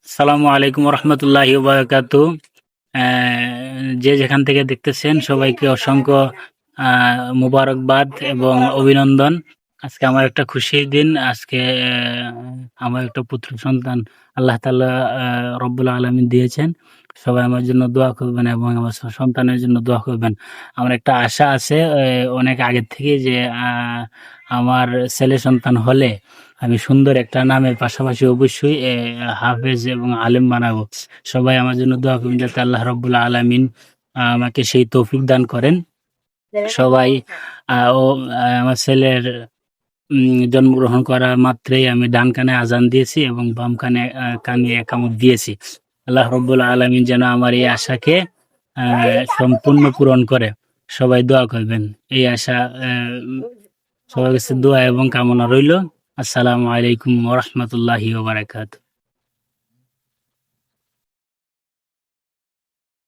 আসসালামু আলাইকুম রহমতুল্লাহি বারাকাতু। যে যেখান থেকে দেখতেছেন সবাইকে অসংখ্য মুবারকবাদ এবং অভিনন্দন। আজকে আমার একটা খুশির দিন। আজকে আমার একটা পুত্র সন্তান আল্লাহ তাআলা রব্বুল আলামিন দিয়েছেন। সবাই আমার জন্য দোয়া করবেন এবং আমার সন্তানের জন্য দোয়া করবেন। আমার একটা আশা আছে অনেক আগের থেকেই যে আমার ছেলে সন্তান হলে আমি সুন্দর একটা নামের পাশাপাশি অবশ্যই হাফেজ এবং আলেম বানাবো। সবাই আমার জন্য দোয়া করবেন যাতে আল্লাহ রাব্বুল আলামিন আমাকে সেই তৌফিক দান করেন। সবাই ও আমার ছেলের জন্মগ্রহণ করা মাত্রই আমি ডান কানে আযান দিয়েছি এবং বাম কানে একামত দিয়েছি। আল্লাহ রাব্বুল আলামিন যেন আমার এই আশাকে সম্পূর্ণ পূরণ করে। সবাই দোয়া করবেন। এই আশা সবার কাছে দোয়া এবং কামনা রইল। আসসালামু আলাইকুম ওয়া রাহমাতুল্লাহি ওয়া বারাকাতুহু।